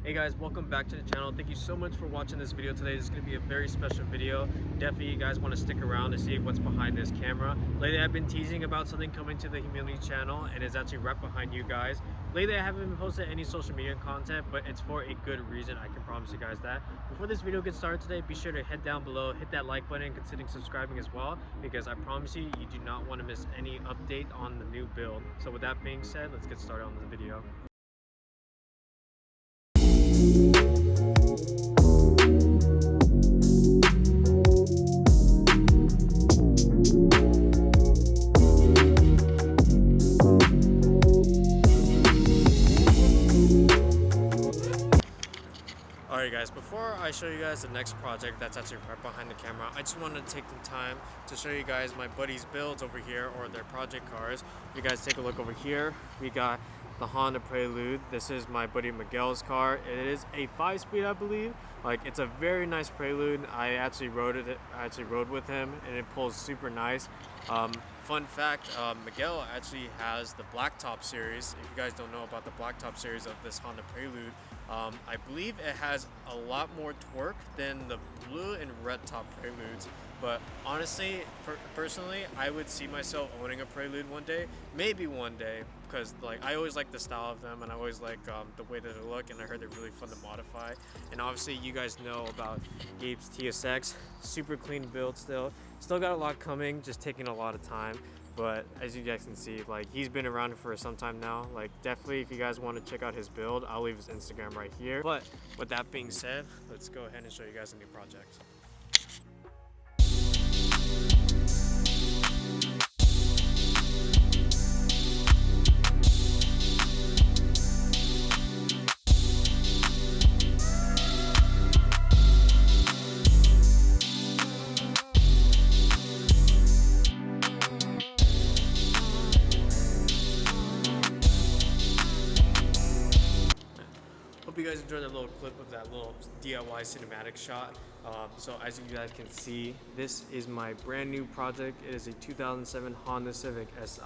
Hey guys, welcome back to the channel. Thank you so much for watching this video today. This is going to be a very special video. Definitely you guys want to stick around to see what's behind this camera. Lately I've been teasing about something coming to the Humility channel, and it's actually right behind you guys. Lately I haven't been posting any social media content, but it's for a good reason. I can promise you guys that. Before this video gets started today, be sure to head down below, hit that like button, and consider subscribing as well, because I promise you, you do not want to miss any update on the new build. So with that being said, let's get started on the video. Alright guys, before I show you guys the next project that's actually right behind the camera, I just wanted to take some time to show you guys my buddies' builds over here, or their project cars. You guys take a look over here. We got the Honda Prelude. This is my buddy Miguel's car. It is a 5-speed, I believe. Like, it's a very nice Prelude. I actually rode with him, and it pulls super nice. Fun fact, Miguel actually has the Blacktop series. If you guys don't know about the Blacktop series of this Honda Prelude, I believe it has a lot more torque than the blue and red top Preludes. But honestly, personally, I would see myself owning a Prelude one day, maybe one day, because like I always like the style of them, and I always like the way that they look, and I heard they're really fun to modify. And obviously you guys know about Gabe's TSX, super clean build still got a lot coming, just taking a lot of time. But as you guys can see, like, he's been around for some time now. Like, definitely if you guys want to check out his build, I'll leave his Instagram right here. But with that being said, let's go ahead and show you guys a new project. Hope you guys enjoyed that little clip of that little DIY cinematic shot. So as you guys can see, this is my brand new project. It is a 2007 Honda Civic Si.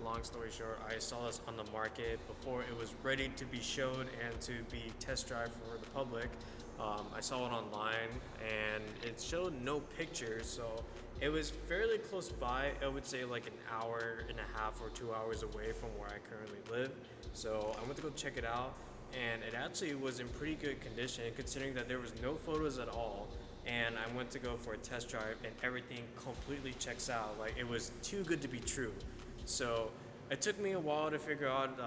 Long story short, I saw this on the market before it was ready to be showed and to be test drive for the public. I saw it online and it showed no pictures, so it was fairly close by. I would say like an hour and a half or 2 hours away from where I currently live. So I went to go check it out, and it actually was in pretty good condition considering that there was no photos at all. And I went to go for a test drive and everything completely checks out. Like, it was too good to be true. So it took me a while to figure out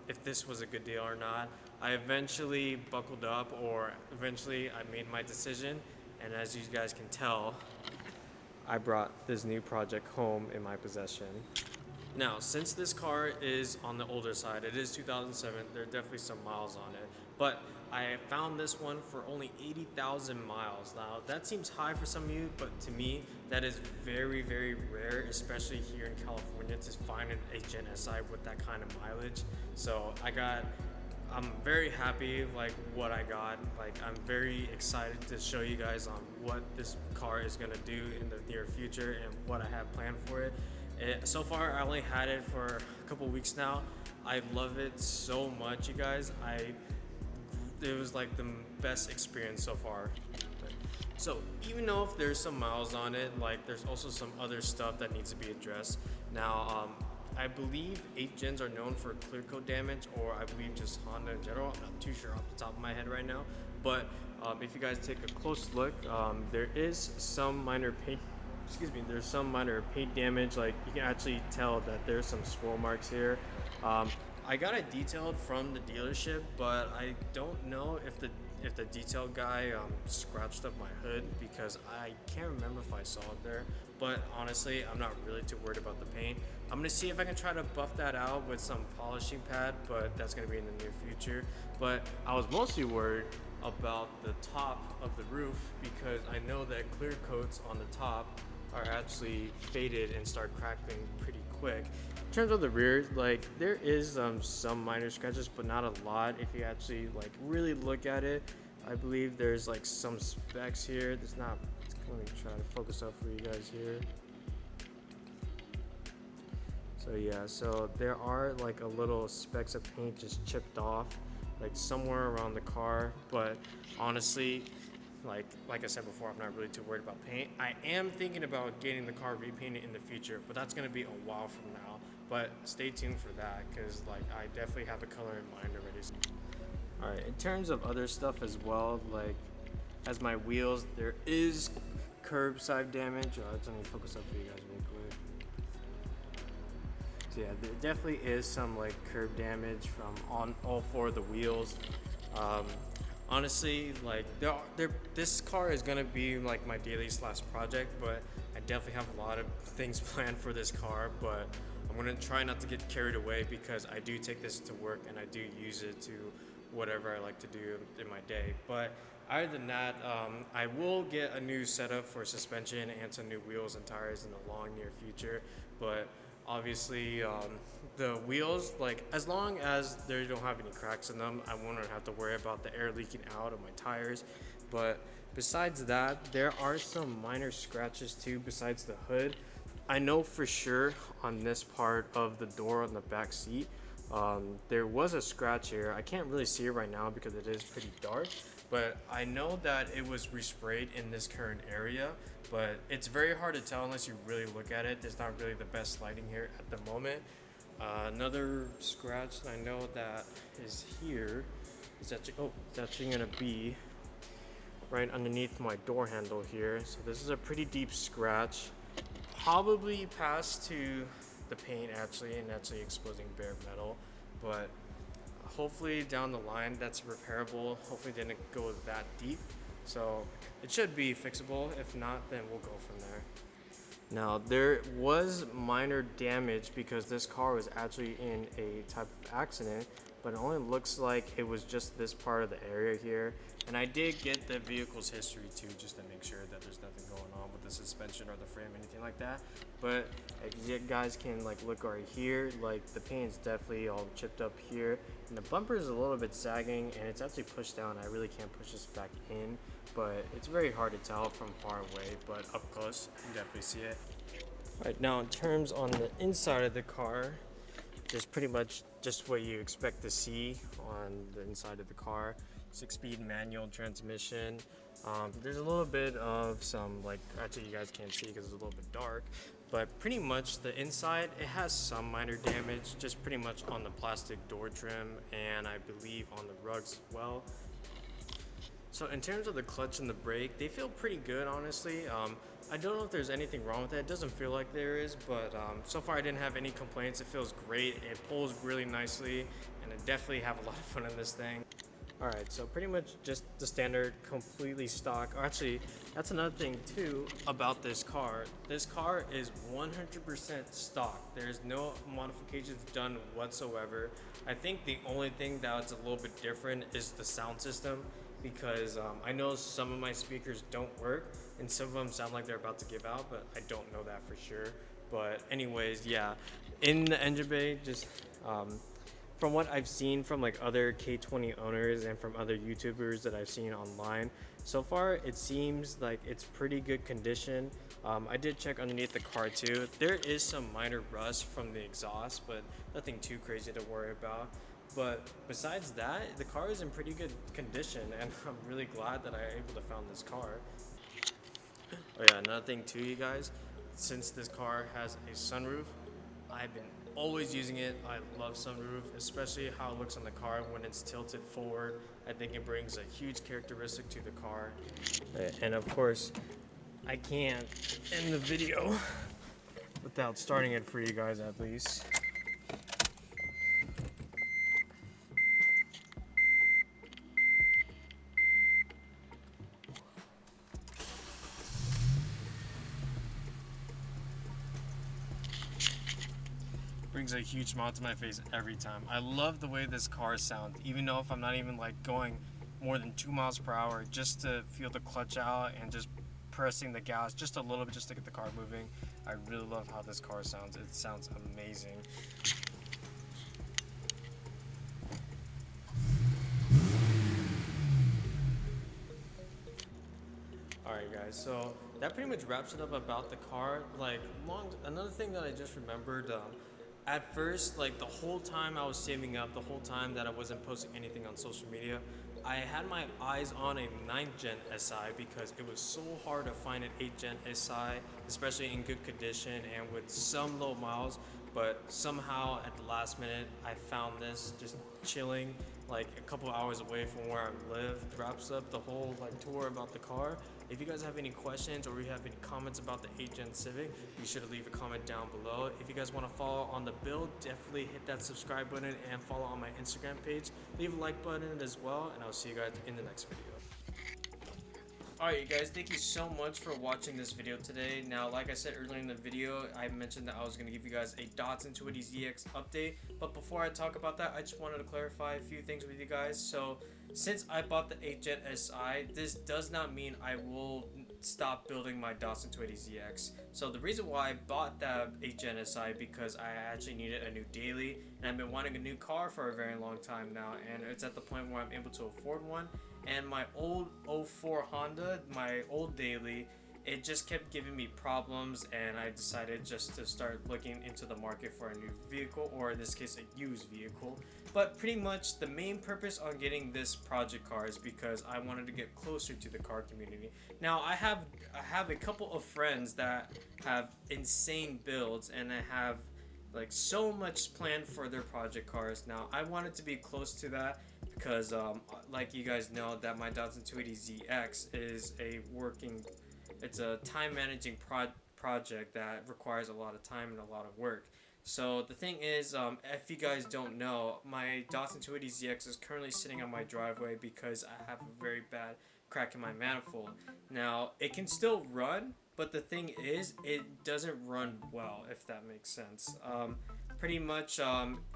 if this was a good deal or not. I eventually buckled up, or eventually I made my decision, and as you guys can tell, I brought this new project home in my possession. Now, since this car is on the older side, it is 2007, there are definitely some miles on it, but I found this one for only 80,000 miles. Now, that seems high for some of you, but to me, that is very, very rare, especially here in California, to find a Gen SI with that kind of mileage. So I'm very happy like what I got. Like, I'm very excited to show you guys on what this car is gonna do in the near future and what I have planned for it. So far, I only had it for a couple weeks now. I love it so much, you guys. It was like the best experience so far. So even though if there's some miles on it, like, there's also some other stuff that needs to be addressed. Now, I believe 8 gens are known for clear coat damage, or I believe just Honda in general. I'm not too sure off the top of my head right now. But if you guys take a close look, there is some minor paint. There's some minor paint damage. Like, you can actually tell that there's some swirl marks here. I got it detailed from the dealership, but I don't know if the detail guy scratched up my hood, because I can't remember if I saw it there. But honestly, I'm not really too worried about the paint. I'm gonna see if I can try to buff that out with some polishing pad, but that's gonna be in the near future. But I was mostly worried about the top of the roof, because I know that clear coats on the top are actually faded and start cracking pretty quick. In terms of the rear, like, there is some minor scratches, but not a lot. If you actually like really look at it, I believe there's like some specks here. There's not. Let me try to focus up for you guys here. So yeah, so there are like a little specks of paint just chipped off. like somewhere around the car. But honestly, like I said before, I'm not really too worried about paint. I am thinking about getting the car repainted in the future, but that's gonna be a while from now. But stay tuned for that, because like I definitely have a color in mind already. All right, in terms of other stuff as well, like as my wheels, there is curbside damage. Let me focus up for you guys real quick. So yeah, there definitely is some like curb damage from on all four of the wheels. Um, Honestly, like this car is gonna be like my daily slash project, but I definitely have a lot of things planned for this car. But I'm gonna try not to get carried away, because I do take this to work and I do use it to whatever I like to do in my day. But other than that, I will get a new setup for suspension and some new wheels and tires in the long near future. But obviously, the wheels, like as long as they don't have any cracks in them, I won't have to worry about the air leaking out of my tires. But besides that, there are some minor scratches too besides the hood. I know for sure on this part of the door on the back seat, there was a scratch here. I can't really see it right now because it is pretty dark, but I know that it was resprayed in this current area, but it's very hard to tell unless you really look at it. There's not really the best lighting here at the moment. Another scratch I know that is here is actually, it's actually gonna be right underneath my door handle here. So this is a pretty deep scratch, probably passed to the paint actually, and actually exposing bare metal, but hopefully down the line that's repairable. Hopefully it didn't go that deep, so it should be fixable. If not, then we'll go from there. Now there was minor damage because this car was actually in a type of accident, but it only looks like it was just this part of the area here. And I did get the vehicle's history too, just to make sure that there's nothing going on with the suspension or the frame, anything like that. But as you guys can like look right here, like the paint's definitely all chipped up here, and the bumper is a little bit sagging, and it's actually pushed down. I really can't push this back in, but it's very hard to tell from far away, but up close you can definitely see it. All right, now in terms on the inside of the car, just pretty much just what you expect to see on the inside of the car. 6-speed manual transmission. There's a little bit of some, like, actually you guys can't see because it's a little bit dark, but pretty much the inside, it has some minor damage, just pretty much on the plastic door trim, and I believe on the rugs as well. So in terms of the clutch and the brake, they feel pretty good, honestly. I don't know if there's anything wrong with it. It doesn't feel like there is, but so far I didn't have any complaints. It feels great. It pulls really nicely, and I definitely have a lot of fun in this thing. All right, so pretty much just the standard, completely stock. Actually, that's another thing too about this car. This car is 100% stock. There's no modifications done whatsoever. I think the only thing that's a little bit different is the sound system, because I know some of my speakers don't work and some of them sound like they're about to give out, but I don't know that for sure. But anyways, yeah, in the engine bay, just from what I've seen from like other K20 owners and from other YouTubers that I've seen online, so far it seems like it's pretty good condition. I did check underneath the car too. There is some minor rust from the exhaust, but nothing too crazy to worry about. But besides that, the car is in pretty good condition, and I'm really glad that I was able to found this car. Oh yeah, another thing too, you guys, since this car has a sunroof, I've been always using it. I love sunroof, especially how it looks on the car when it's tilted forward. I think it brings a huge characteristic to the car. And of course, I can't end the video without starting it for you guys at least. Brings a huge smile to my face every time. I love the way this car sounds, even though if I'm not even like going more than 2 miles per hour, just to feel the clutch out and just pressing the gas just a little bit just to get the car moving. I really love how this car sounds. It sounds amazing. Alright guys, so that pretty much wraps it up about the car. Like another thing that I just remembered, At first, like the whole time I was saving up, the whole time that I wasn't posting anything on social media, I had my eyes on a 9th gen SI because it was so hard to find an 8th gen SI, especially in good condition and with some low miles. But somehow at the last minute, I found this just chilling, like a couple hours away from where I live. Wraps up the whole like tour about the car. If you guys have any questions or you have any comments about the 8th gen Civic, be sure to leave a comment down below. If you guys want to follow on the build, definitely hit that subscribe button and follow on my Instagram page. Leave a like button as well, and I'll see you guys in the next video. Alright you guys, thank you so much for watching this video today. Now, like I said earlier in the video, I mentioned that I was going to give you guys a Datsun 280ZX update. But before I talk about that, I just wanted to clarify a few things with you guys. So, since I bought the 8th gen SI, this does not mean I will stop building my Datsun 280ZX. So the reason why I bought that 8th gen SI because I actually needed a new daily, and I've been wanting a new car for a very long time now, and it's at the point where I'm able to afford one. And my old 04 Honda, my old daily, it just kept giving me problems, and I decided just to start looking into the market for a new vehicle, or in this case a used vehicle. But pretty much the main purpose on getting this project car is because I wanted to get closer to the car community. Now I have a couple of friends that have insane builds, and I have like so much planned for their project cars. Now I wanted to be close to that because like you guys know that my Datsun 280ZX is it's a time managing project that requires a lot of time and a lot of work. So the thing is, if you guys don't know, my Datsun 280ZX is currently sitting on my driveway because I have a very bad crack in my manifold. Now it can still run, but the thing is, it doesn't run well, if that makes sense. Pretty much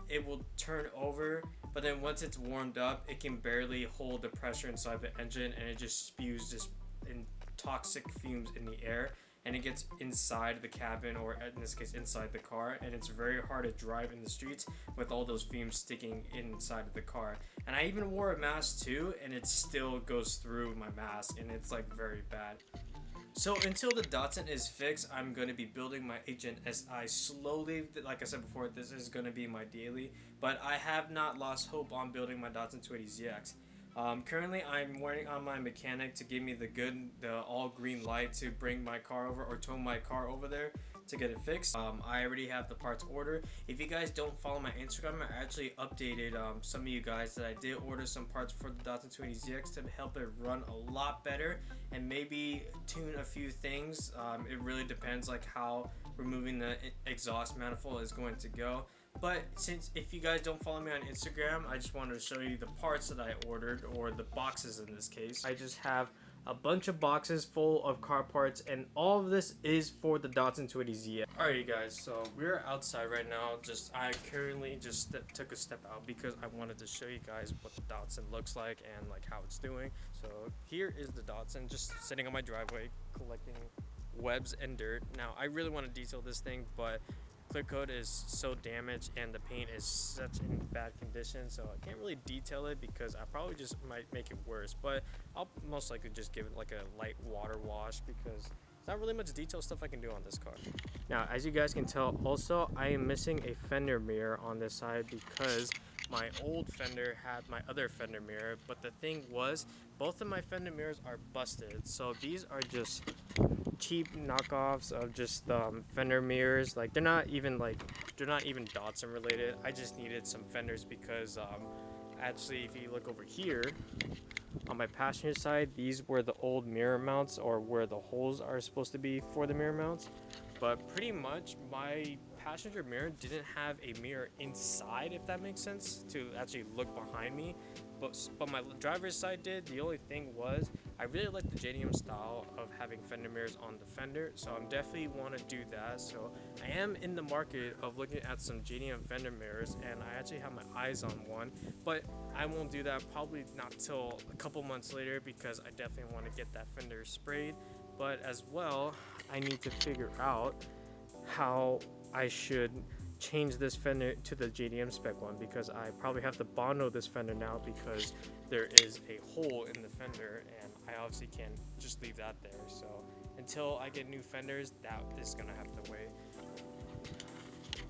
it will turn over, but then once it's warmed up, it can barely hold the pressure inside the engine, and it just spews just in toxic fumes in the air, and it gets inside the cabin, or in this case inside the car, and it's very hard to drive in the streets with all those fumes sticking inside of the car. And I even wore a mask too, and it still goes through my mask, and it's like very bad. So until the Datsun is fixed, I'm going to be building my 8th gen SI slowly. Like I said before, this is going to be my daily, but I have not lost hope on building my Datsun 280ZX. Currently, I'm waiting on my mechanic to give me the all green light to bring my car over, or tow my car over there to get it fixed. I already have the parts ordered. If you guys don't follow my Instagram, I actually updated some of you guys that I did order some parts for the Datsun 280ZX to help it run a lot better and maybe tune a few things. It really depends like how removing the exhaust manifold is going to go. But since if you guys don't follow me on Instagram, I just wanted to show you the parts that I ordered, or the boxes in this case. I just have a bunch of boxes full of car parts, and all of this is for the Datsun 280Z. Alright you guys, so we're outside right now. I currently just took a step out because I wanted to show you guys what the Datsun looks like and like how it's doing. So here is the Datsun just sitting on my driveway collecting webs and dirt. Now I really want to detail this thing, but clear coat is so damaged and the paint is such in bad condition, so I can't really detail it because I probably just might make it worse. But I'll most likely just give it like a light water wash because there's not really much detail stuff I can do on this car. Now, as you guys can tell, also I am missing a fender mirror on this side because my old fender had my other fender mirror, but the thing was both of my fender mirrors are busted. So these are just cheap knockoffs of just fender mirrors. Like they're not even Datsun related. I just needed some fenders because actually if you look over here on my passenger side, these were the old mirror mounts, or where the holes are supposed to be for the mirror mounts. But pretty much my passenger mirror didn't have a mirror inside, if that makes sense, to actually look behind me. But my driver's side did. The only thing was, I really like the JDM style of having fender mirrors on the fender, so I'm definitely want to do that. So I am in the market of looking at some JDM fender mirrors, and I actually have my eyes on one, but I won't do that probably not till a couple months later because I definitely want to get that fender sprayed. But as well, I need to figure out how I should change this fender to the JDM spec one, because I probably have to Bondo this fender now because there is a hole in the fender and I obviously can't just leave that there. So until I get new fenders, that is gonna have to wait.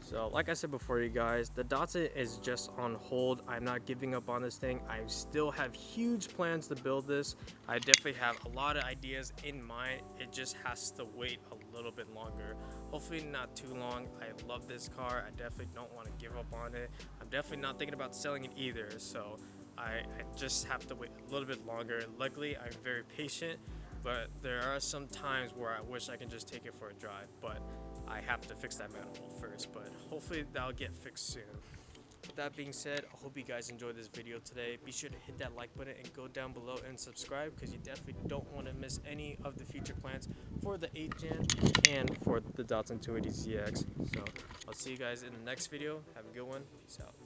So like I said before, you guys, the Datsun is just on hold. I'm not giving up on this thing. I still have huge plans to build this. I definitely have a lot of ideas in mind. It just has to wait a little bit longer. Hopefully not too long. I love this car. I definitely don't want to give up on it. I'm definitely not thinking about selling it either. So I just have to wait a little bit longer. Luckily, I'm very patient, but there are some times where I wish I can just take it for a drive, but I have to fix that manifold first, but hopefully that'll get fixed soon. With that being said, I hope you guys enjoyed this video today. Be sure to hit that like button and go down below and subscribe, because you definitely don't want to miss any of the future plans for the 8th gen and for the Datsun 280ZX. So I'll see you guys in the next video. Have a good one. Peace out.